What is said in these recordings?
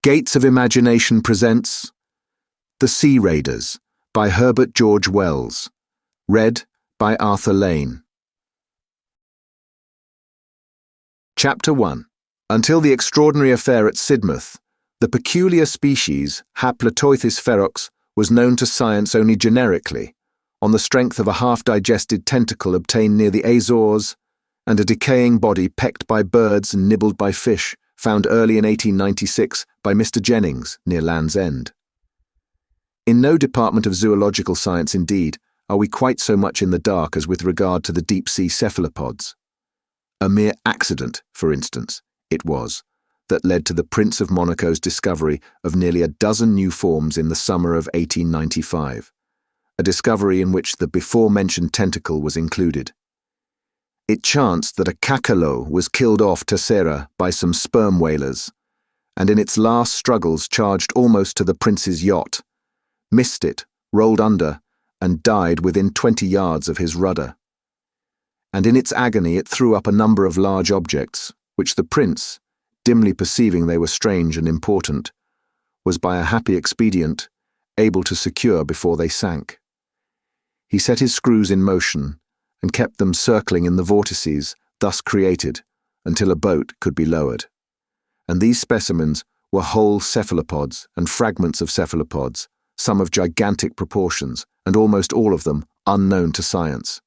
Gates of Imagination presents The Sea Raiders by Herbert George Wells. Read by Arthur Lane. Chapter 1. Until the extraordinary affair at Sidmouth, the peculiar species Haploteuthis ferox was known to science only generically, on the strength of a half-digested tentacle obtained near the Azores and a decaying body pecked by birds and nibbled by fish, found early in 1896 by Mr. Jennings near Land's End. In no department of zoological science, indeed, are we quite so much in the dark as with regard to the deep-sea cephalopods. A mere accident, for instance, it was, that led to the Prince of Monaco's discovery of nearly a dozen new forms in the summer of 1895, a discovery in which the before-mentioned tentacle was included. It chanced that a cachalot was killed off Terceira by some sperm whalers, and in its last struggles charged almost to the prince's yacht, missed it, rolled under, and died within 20 yards of his rudder. And in its agony it threw up a number of large objects, which the prince, dimly perceiving they were strange and important, was by a happy expedient able to secure before they sank. He set his screws in motion, and kept them circling in the vortices thus created until a boat could be lowered. And these specimens were whole cephalopods and fragments of cephalopods, some of gigantic proportions, and almost all of them unknown to science.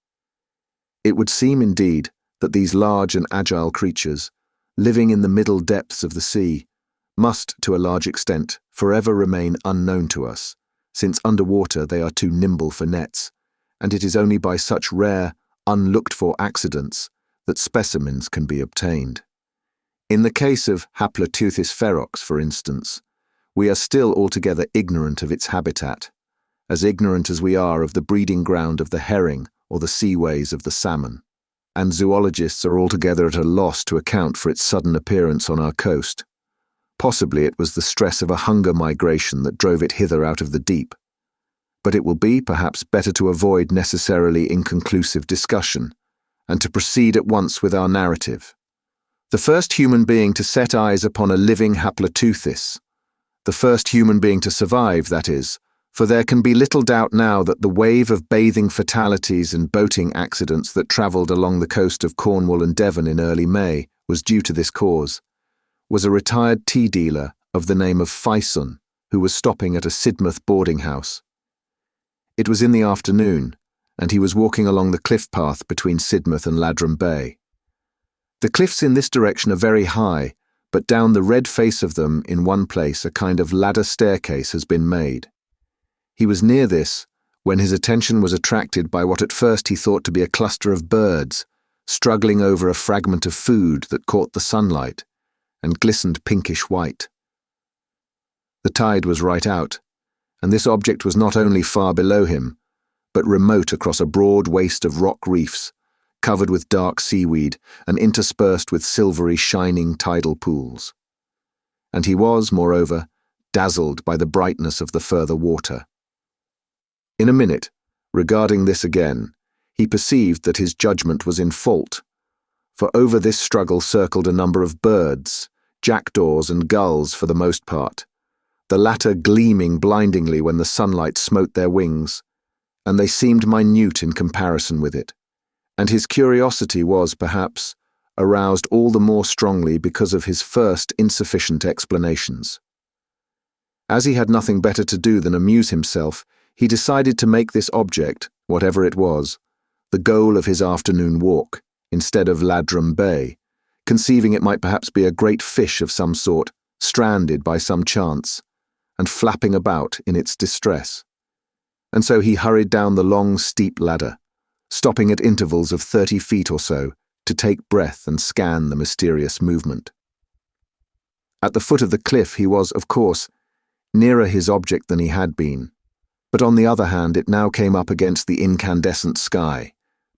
It would seem, indeed, that these large and agile creatures, living in the middle depths of the sea, must, to a large extent, forever remain unknown to us, since underwater they are too nimble for nets, and it is only by such rare, unlooked-for accidents that specimens can be obtained. In the case of Haploteuthis ferox, for instance, we are still altogether ignorant of its habitat, as ignorant as we are of the breeding ground of the herring or the seaways of the salmon, and zoologists are altogether at a loss to account for its sudden appearance on our coast. Possibly it was the stress of a hunger migration that drove it hither out of the deep, but it will be, perhaps, better to avoid necessarily inconclusive discussion, and to proceed at once with our narrative. The first human being to set eyes upon a living Haploteuthis, the first human being to survive, that is, for there can be little doubt now that the wave of bathing fatalities and boating accidents that travelled along the coast of Cornwall and Devon in early May was due to this cause, was a retired tea dealer of the name of Fison, who was stopping at a Sidmouth boarding house. It was in the afternoon, and he was walking along the cliff path between Sidmouth and Ladram Bay. The cliffs in this direction are very high, but down the red face of them in one place a kind of ladder staircase has been made. He was near this when his attention was attracted by what at first he thought to be a cluster of birds struggling over a fragment of food that caught the sunlight and glistened pinkish white. The tide was right out, and this object was not only far below him, but remote across a broad waste of rock reefs, covered with dark seaweed and interspersed with silvery shining tidal pools. And he was, moreover, dazzled by the brightness of the further water. In a minute, regarding this again, he perceived that his judgment was in fault, for over this struggle circled a number of birds, jackdaws and gulls for the most part, the latter gleaming blindingly when the sunlight smote their wings, and they seemed minute in comparison with it, and his curiosity was, perhaps, aroused all the more strongly because of his first insufficient explanations. As he had nothing better to do than amuse himself, he decided to make this object, whatever it was, the goal of his afternoon walk, instead of Ladram Bay, conceiving it might perhaps be a great fish of some sort, stranded by some chance, and flapping about in its distress. And so he hurried down the long, steep ladder, stopping at intervals of 30 feet or so to take breath and scan the mysterious movement. At the foot of the cliff he was, of course, nearer his object than he had been, but on the other hand it now came up against the incandescent sky,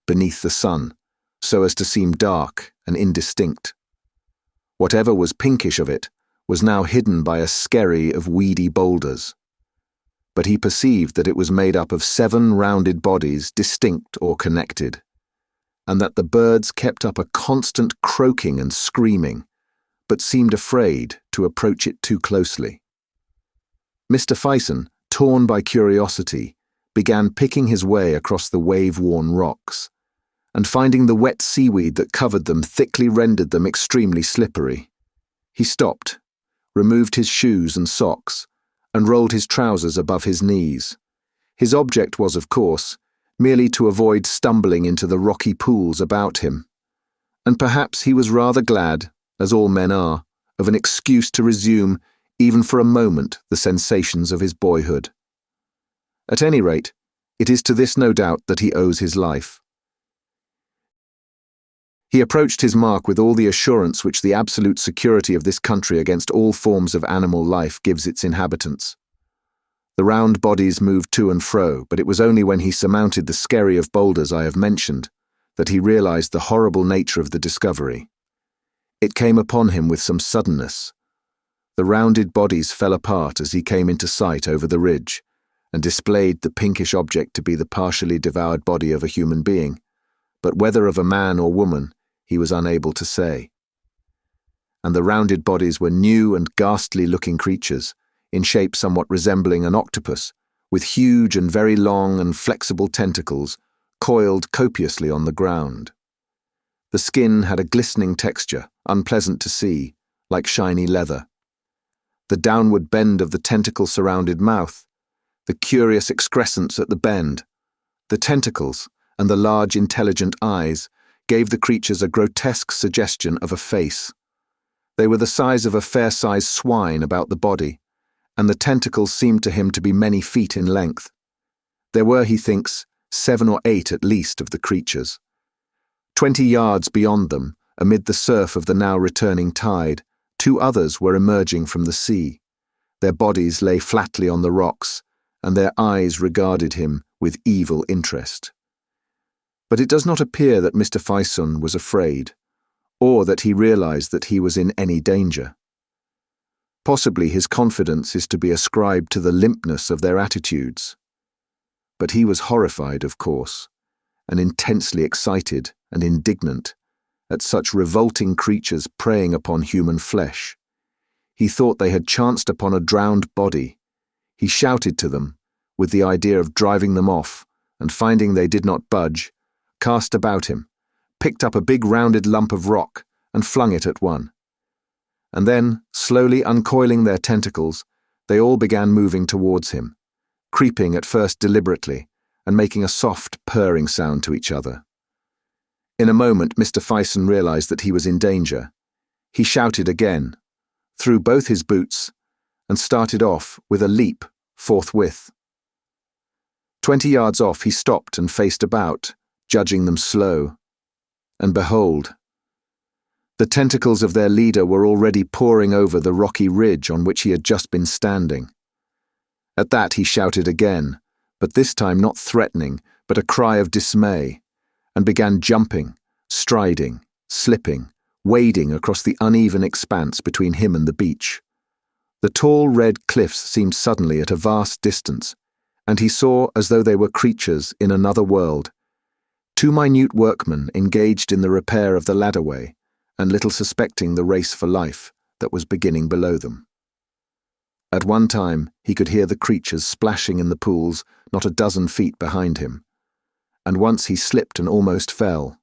beneath the sun, so as to seem dark and indistinct. Whatever was pinkish of it was now hidden by a skerry of weedy boulders. But he perceived that it was made up of 7 rounded bodies distinct or connected, and that the birds kept up a constant croaking and screaming, but seemed afraid to approach it too closely. Mr. Fison, torn by curiosity, began picking his way across the wave-worn rocks, and finding the wet seaweed that covered them thickly rendered them extremely slippery. He stopped, removed his shoes and socks, and rolled his trousers above his knees. His object was, of course, merely to avoid stumbling into the rocky pools about him. And perhaps he was rather glad, as all men are, of an excuse to resume, even for a moment, the sensations of his boyhood. At any rate, it is to this no doubt that he owes his life. He approached his mark with all the assurance which the absolute security of this country against all forms of animal life gives its inhabitants. The round bodies moved to and fro, but it was only when he surmounted the skerry of boulders I have mentioned that he realized the horrible nature of the discovery. It came upon him with some suddenness. The rounded bodies fell apart as he came into sight over the ridge, and displayed the pinkish object to be the partially devoured body of a human being, but whether of a man or woman, he was unable to say. And the rounded bodies were new and ghastly-looking creatures, in shape somewhat resembling an octopus, with huge and very long and flexible tentacles coiled copiously on the ground. The skin had a glistening texture, unpleasant to see, like shiny leather. The downward bend of the tentacle-surrounded mouth, the curious excrescence at the bend, the tentacles, and the large intelligent eyes gave the creatures a grotesque suggestion of a face. They were the size of a fair-sized swine about the body, and the tentacles seemed to him to be many feet in length. There were, he thinks, 7 or 8 at least of the creatures. 20 yards beyond them, amid the surf of the now returning tide, 2 others were emerging from the sea. Their bodies lay flatly on the rocks, and their eyes regarded him with evil interest. But it does not appear that Mr. Fison was afraid, or that he realized that he was in any danger. Possibly his confidence is to be ascribed to the limpness of their attitudes. But he was horrified, of course, and intensely excited and indignant at such revolting creatures preying upon human flesh. He thought they had chanced upon a drowned body. He shouted to them, with the idea of driving them off, and finding they did not budge, cast about him, picked up a big rounded lump of rock, and flung it at one. And then, slowly uncoiling their tentacles, they all began moving towards him, creeping at first deliberately, and making a soft, purring sound to each other. In a moment Mr. Fison realized that he was in danger. He shouted again, threw both his boots, and started off with a leap forthwith. 20 yards off he stopped and faced about, judging them slow. And behold, the tentacles of their leader were already poring over the rocky ridge on which he had just been standing. At that he shouted again, but this time not threatening, but a cry of dismay, and began jumping, striding, slipping, wading across the uneven expanse between him and the beach. The tall red cliffs seemed suddenly at a vast distance, and he saw as though they were creatures in another world. 2 minute workmen engaged in the repair of the ladderway, and little suspecting the race for life that was beginning below them. At one time he could hear the creatures splashing in the pools not a dozen feet behind him, and once he slipped and almost fell.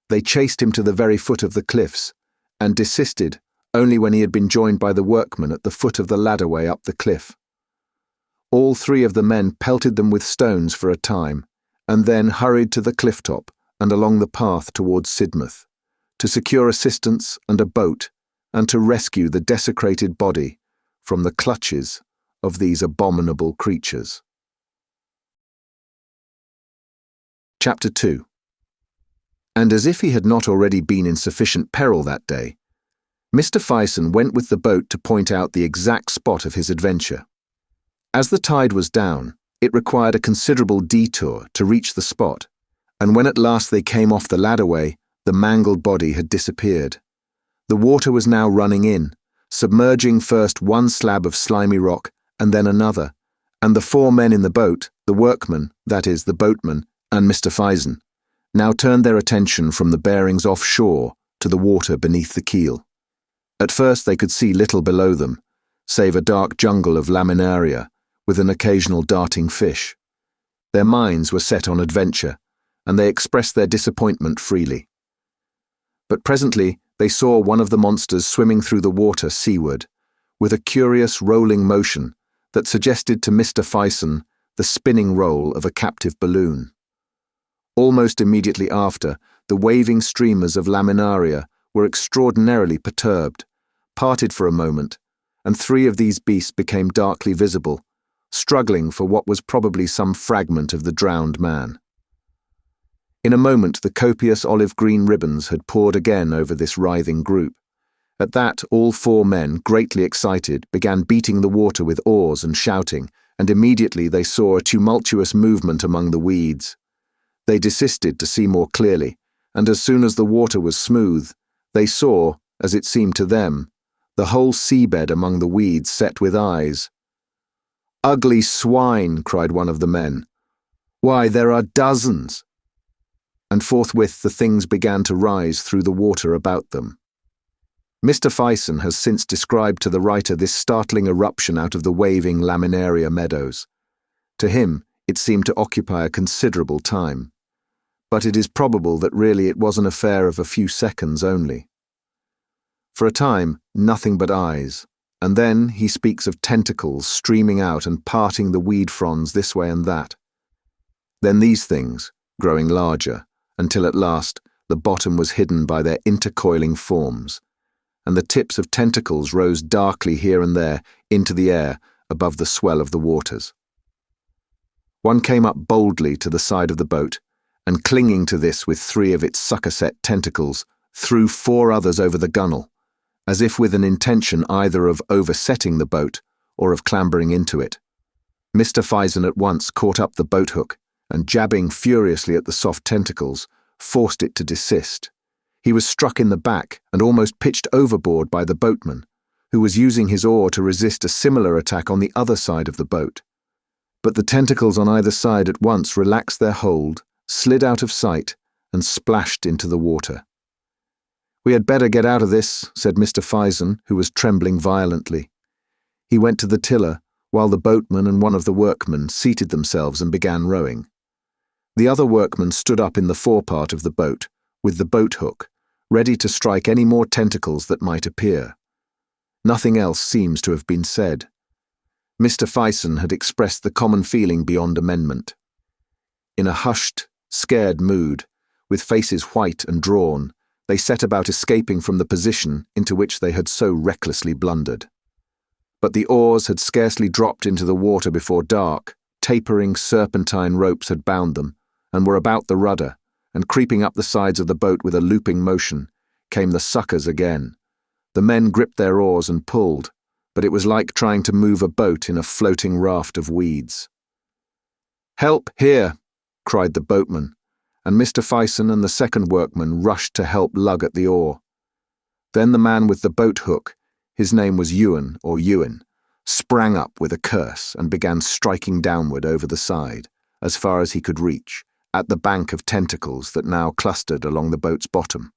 They chased him to the very foot of the cliffs, and desisted only when he had been joined by the workmen at the foot of the ladderway up the cliff. All 3 of the men pelted them with stones for a time, and then hurried to the cliff top and along the path towards Sidmouth, to secure assistance and a boat, and to rescue the desecrated body from the clutches of these abominable creatures. Chapter 2. And as if he had not already been in sufficient peril that day, Mr. Fison went with the boat to point out the exact spot of his adventure. As the tide was down, it required a considerable detour to reach the spot, and when at last they came off the ladderway, the mangled body had disappeared. The water was now running in, submerging first one slab of slimy rock and then another, and the 4 men in the boat, the workmen, that is, the boatman, and Mr. Fison, now turned their attention from the bearings offshore to the water beneath the keel. At first they could see little below them, save a dark jungle of laminaria with an occasional darting fish. Their minds were set on adventure, and they expressed their disappointment freely. But presently they saw one of the monsters swimming through the water seaward, with a curious rolling motion that suggested to Mr. Fison the spinning roll of a captive balloon. Almost immediately after, the waving streamers of laminaria were extraordinarily perturbed, parted for a moment, and 3 of these beasts became darkly visible, struggling for what was probably some fragment of the drowned man. In a moment the copious olive-green ribbons had poured again over this writhing group. At that, all 4 men, greatly excited, began beating the water with oars and shouting, and immediately they saw a tumultuous movement among the weeds. They desisted to see more clearly, and as soon as the water was smooth, they saw, as it seemed to them, the whole seabed among the weeds set with eyes. "Ugly swine!" cried one of the men. "Why, there are dozens!" And forthwith the things began to rise through the water about them. Mr. Fison has since described to the writer this startling eruption out of the waving laminaria meadows. To him, it seemed to occupy a considerable time, but it is probable that really it was an affair of a few seconds only. For a time, nothing but eyes, and then he speaks of tentacles streaming out and parting the weed fronds this way and that. Then these things, growing larger, until at last the bottom was hidden by their intercoiling forms, and the tips of tentacles rose darkly here and there into the air above the swell of the waters. One came up boldly to the side of the boat, and clinging to this with 3 of its sucker-set tentacles, threw 4 others over the gunwale, as if with an intention either of oversetting the boat or of clambering into it. Mr. Fison at once caught up the boat hook, and jabbing furiously at the soft tentacles, forced it to desist. He was struck in the back and almost pitched overboard by the boatman, who was using his oar to resist a similar attack on the other side of the boat. But the tentacles on either side at once relaxed their hold, slid out of sight, and splashed into the water. "We had better get out of this," said Mr. Fison, who was trembling violently. He went to the tiller, while the boatman and one of the workmen seated themselves and began rowing. The other workman stood up in the forepart of the boat, with the boat hook, ready to strike any more tentacles that might appear. Nothing else seems to have been said. Mr. Fison had expressed the common feeling beyond amendment. In a hushed, scared mood, with faces white and drawn, they set about escaping from the position into which they had so recklessly blundered. But the oars had scarcely dropped into the water before dark, tapering serpentine ropes had bound them, and were about the rudder, and creeping up the sides of the boat with a looping motion, came the suckers again. The men gripped their oars and pulled, but it was like trying to move a boat in a floating raft of weeds. "Help, here!" cried the boatman, and Mr. Fison and the second workman rushed to help lug at the oar. Then the man with the boat hook, his name was Ewan or Ewan, sprang up with a curse and began striking downward over the side, as far as he could reach, at the bank of tentacles that now clustered along the boat's bottom.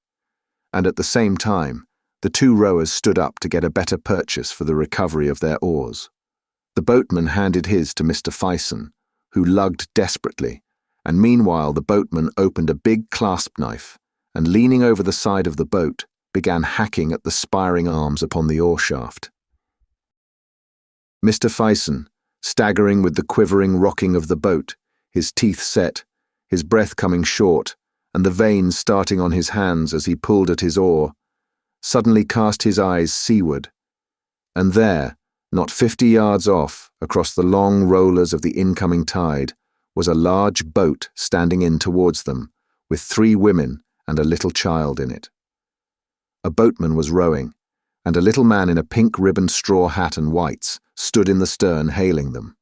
And at the same time, the 2 rowers stood up to get a better purchase for the recovery of their oars. The boatman handed his to Mr. Fison, who lugged desperately, and meanwhile the boatman opened a big clasp knife, and leaning over the side of the boat, began hacking at the spiring arms upon the oar shaft. Mr. Fison, staggering with the quivering rocking of the boat, his teeth set, his breath coming short, and the veins starting on his hands as he pulled at his oar, suddenly cast his eyes seaward, and there, not 50 yards off, across the long rollers of the incoming tide, was a large boat standing in towards them, with 3 women and a little child in it. A boatman was rowing, and a little man in a pink ribboned straw hat and whites stood in the stern hailing them.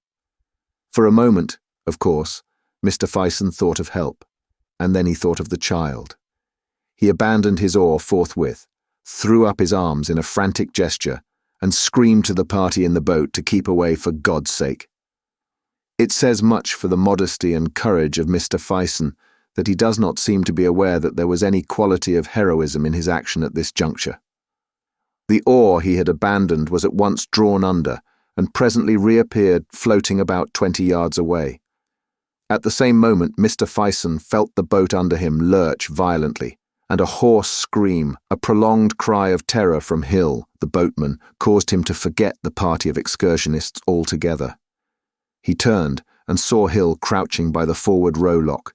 For a moment, of course, Mr. Fison thought of help, and then he thought of the child. He abandoned his oar forthwith, threw up his arms in a frantic gesture, and screamed to the party in the boat to keep away for God's sake. It says much for the modesty and courage of Mr. Fison that he does not seem to be aware that there was any quality of heroism in his action at this juncture. The oar he had abandoned was at once drawn under and presently reappeared floating about 20 yards away. At the same moment, Mr. Fison felt the boat under him lurch violently, and a hoarse scream, a prolonged cry of terror from Hill, the boatman, caused him to forget the party of excursionists altogether. He turned and saw Hill crouching by the forward rowlock,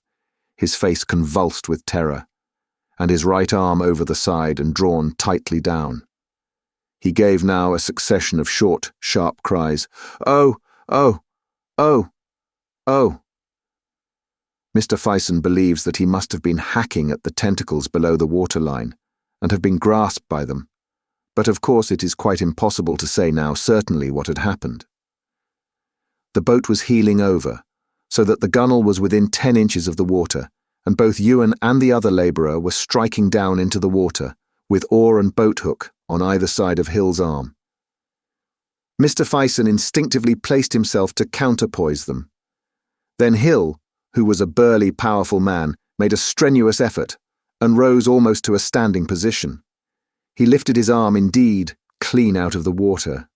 his face convulsed with terror, and his right arm over the side and drawn tightly down. He gave now a succession of short, sharp cries. "Oh! Oh! Oh! Oh!" Mr. Fison believes that he must have been hacking at the tentacles below the waterline, and have been grasped by them, but of course it is quite impossible to say now certainly what had happened. The boat was heeling over, so that the gunwale was within 10 inches of the water, and both Ewan and the other labourer were striking down into the water, with oar and boat hook on either side of Hill's arm. Mr. Fison instinctively placed himself to counterpoise them. Then Hill, who was a burly, powerful man, made a strenuous effort and rose almost to a standing position. He lifted his arm indeed clean out of the water.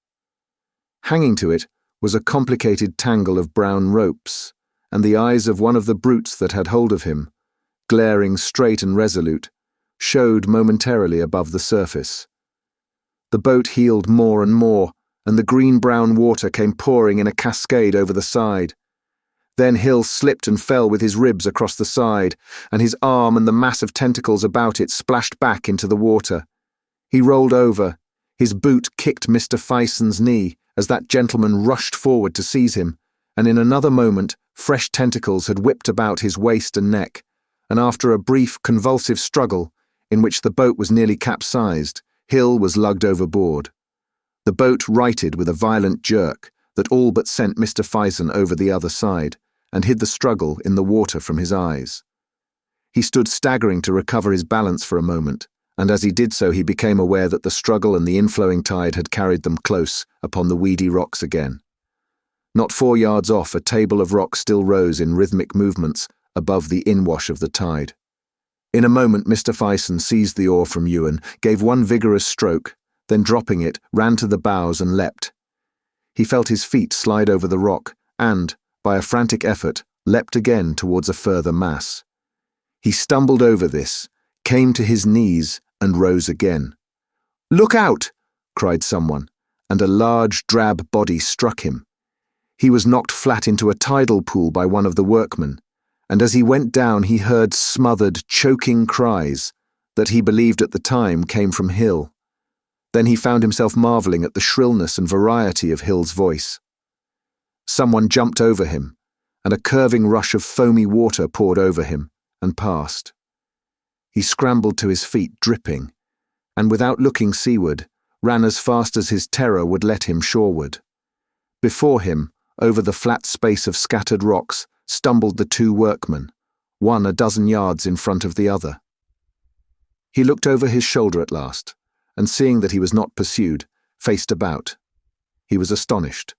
Hanging to it was a complicated tangle of brown ropes, and the eyes of one of the brutes that had hold of him, glaring straight and resolute, showed momentarily above the surface. The boat heeled more and more, and the green-brown water came pouring in a cascade over the side. Then Hill slipped and fell with his ribs across the side, and his arm and the mass of tentacles about it splashed back into the water. He rolled over. His boot kicked Mr. Fison's knee as that gentleman rushed forward to seize him, and in another moment fresh tentacles had whipped about his waist and neck, and after a brief convulsive struggle, in which the boat was nearly capsized, Hill was lugged overboard. The boat righted with a violent jerk that all but sent Mr. Fison over the other side, and hid the struggle in the water from his eyes. He stood staggering to recover his balance for a moment, and as he did so he became aware that the struggle and the inflowing tide had carried them close upon the weedy rocks again. Not 4 yards off, a table of rock still rose in rhythmic movements above the inwash of the tide. In a moment Mr. Fison seized the oar from Ewan, gave one vigorous stroke, then dropping it, ran to the bows and leapt. He felt his feet slide over the rock and, by a frantic effort, leapt again towards a further mass. He stumbled over this, came to his knees, and rose again. "Look out!" cried someone, and a large drab body struck him. He was knocked flat into a tidal pool by one of the workmen, and as he went down he heard smothered, choking cries that he believed at the time came from Hill. Then he found himself marvelling at the shrillness and variety of Hill's voice. Someone jumped over him, and a curving rush of foamy water poured over him and passed. He scrambled to his feet, dripping, and without looking seaward, ran as fast as his terror would let him shoreward. Before him, over the flat space of scattered rocks, stumbled the 2 workmen, one a dozen yards in front of the other. He looked over his shoulder at last, and seeing that he was not pursued, faced about. He was astonished.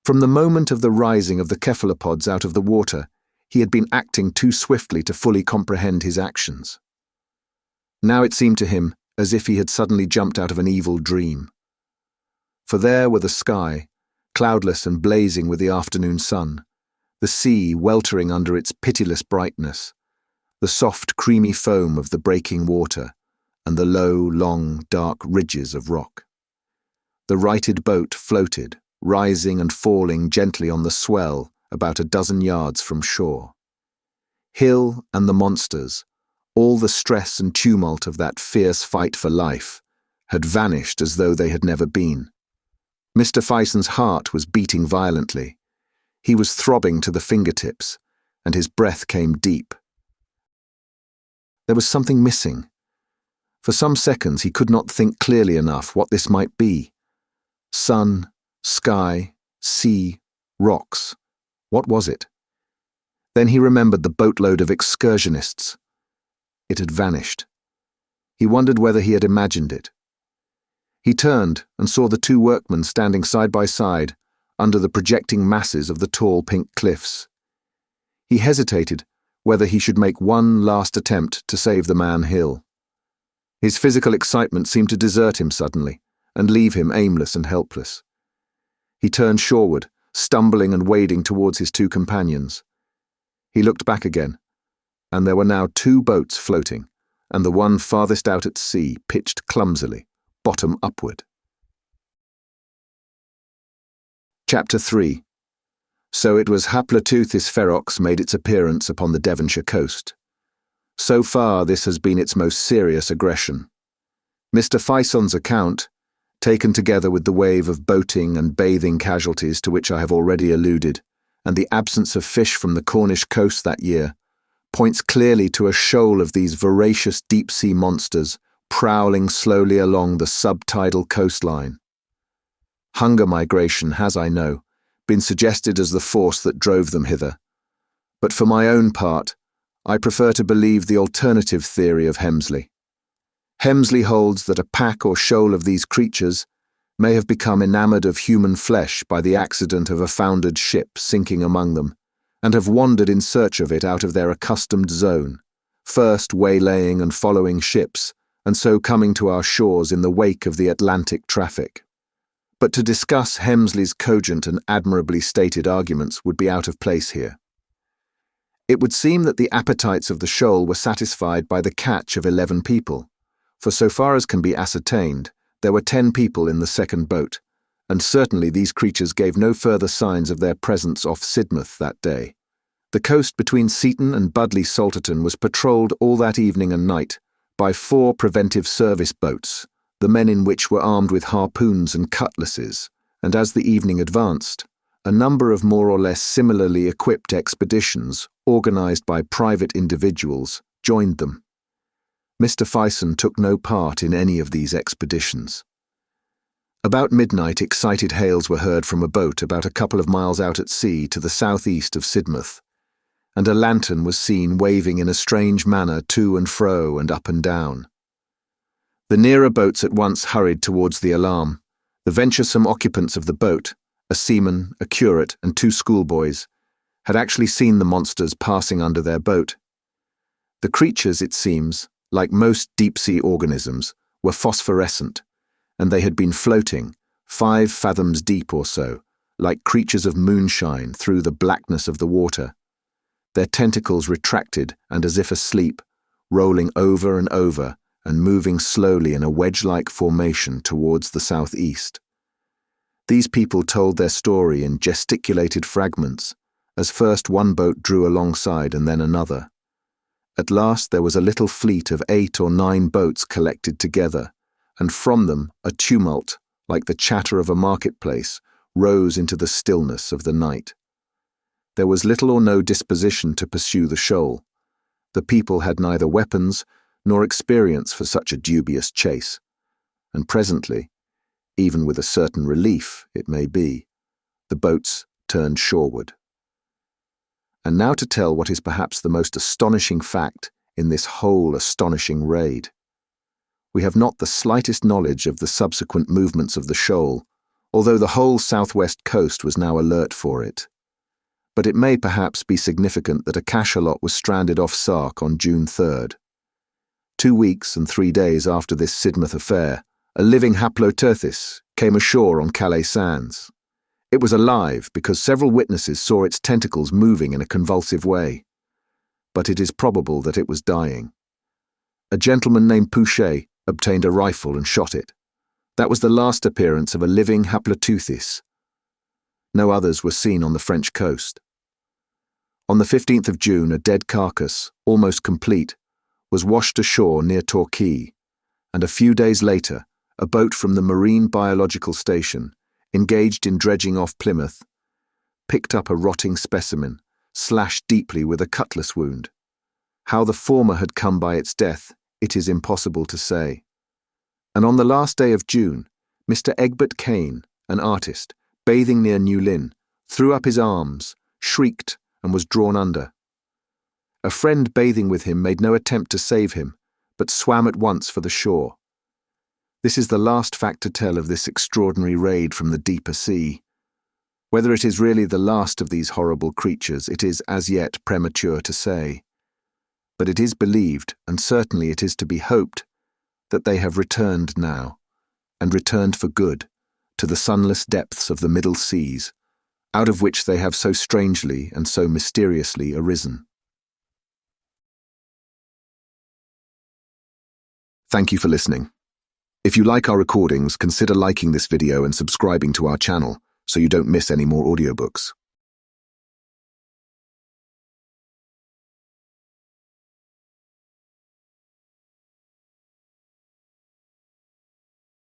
From the moment of the rising of the cephalopods out of the water, he had been acting too swiftly to fully comprehend his actions. Now it seemed to him as if he had suddenly jumped out of an evil dream. For there were the sky, cloudless and blazing with the afternoon sun, the sea weltering under its pitiless brightness, the soft creamy foam of the breaking water, and the low, long, dark ridges of rock. The righted boat floated, rising and falling gently on the swell about a dozen yards from shore. Hill and the monsters, all the stress and tumult of that fierce fight for life, had vanished as though they had never been. Mr. Fison's heart was beating violently. He was throbbing to the fingertips, and his breath came deep. There was something missing. For some seconds he could not think clearly enough what this might be. Sun, sky, sea, rocks. What was it? Then he remembered the boatload of excursionists. It had vanished. He wondered whether he had imagined it. He turned and saw the 2 workmen standing side by side under the projecting masses of the tall pink cliffs. He hesitated whether he should make one last attempt to save the man Hill. His physical excitement seemed to desert him suddenly and leave him aimless and helpless. He turned shoreward, stumbling and wading towards his two companions. He looked back again, and there were now two boats floating, and the one farthest out at sea pitched clumsily, bottom upward. Chapter 3. So it was Haploteuthis ferox made its appearance upon the Devonshire coast. So far this has been its most serious aggression. Mr. Fison's account, taken together with the wave of boating and bathing casualties to which I have already alluded, and the absence of fish from the Cornish coast that year, points clearly to a shoal of these voracious deep-sea monsters prowling slowly along the subtidal coastline. Hunger migration has, I know, been suggested as the force that drove them hither, but for my own part, I prefer to believe the alternative theory of Hemsley. Hemsley holds that a pack or shoal of these creatures may have become enamoured of human flesh by the accident of a foundered ship sinking among them, and have wandered in search of it out of their accustomed zone, first waylaying and following ships, and so coming to our shores in the wake of the Atlantic traffic. But to discuss Hemsley's cogent and admirably stated arguments would be out of place here. It would seem that the appetites of the shoal were satisfied by the catch of 11 people, for so far as can be ascertained, there were 10 people in the second boat, and certainly these creatures gave no further signs of their presence off Sidmouth that day. The coast between Seaton and Budleigh Salterton was patrolled all that evening and night by 4 preventive service boats, the men in which were armed with harpoons and cutlasses, and as the evening advanced, a number of more or less similarly equipped expeditions, organised by private individuals, joined them. Mr. Fison took no part in any of these expeditions. About midnight, excited hails were heard from a boat about a couple of miles out at sea to the southeast of Sidmouth, and a lantern was seen waving in a strange manner to and fro and up and down. The nearer boats at once hurried towards the alarm. The venturesome occupants of the boat, a seaman, a curate, and 2 schoolboys, had actually seen the monsters passing under their boat. The creatures, it seems, like most deep-sea organisms, were phosphorescent, and they had been floating, 5 fathoms deep or so, like creatures of moonshine through the blackness of the water, their tentacles retracted and as if asleep, rolling over and over and moving slowly in a wedge-like formation towards the southeast. These people told their story in gesticulated fragments, as first one boat drew alongside and then another. At last there was a little fleet of 8 or 9 boats collected together, and from them a tumult, like the chatter of a marketplace, rose into the stillness of the night. There was little or no disposition to pursue the shoal. The people had neither weapons nor experience for such a dubious chase, and presently, even with a certain relief, it may be, the boats turned shoreward. And now to tell what is perhaps the most astonishing fact in this whole astonishing raid. We have not the slightest knowledge of the subsequent movements of the shoal, although the whole southwest coast was now alert for it. But it may perhaps be significant that a cachalot was stranded off Sark on June 3rd. 2 weeks and 3 days after this Sidmouth affair, a living Haploteuthis came ashore on Calais sands. It was alive because several witnesses saw its tentacles moving in a convulsive way. But it is probable that it was dying. A gentleman named Pouchet obtained a rifle and shot it. That was the last appearance of a living Haploteuthis. No others were seen on the French coast. On the 15th of June, a dead carcass, almost complete, was washed ashore near Torquay, and a few days later, a boat from the Marine Biological Station, engaged in dredging off Plymouth, picked up a rotting specimen, slashed deeply with a cutlass wound. How the former had come by its death, it is impossible to say. And on the last day of June, Mr. Egbert Kane, an artist, bathing near New Lynn, threw up his arms, shrieked, and was drawn under. A friend bathing with him made no attempt to save him, but swam at once for the shore. This is the last fact to tell of this extraordinary raid from the deeper sea. Whether it is really the last of these horrible creatures, it is as yet premature to say. But it is believed, and certainly it is to be hoped, that they have returned now, and returned for good, to the sunless depths of the middle seas, out of which they have so strangely and so mysteriously arisen. Thank you for listening. If you like our recordings, consider liking this video and subscribing to our channel so you don't miss any more audiobooks.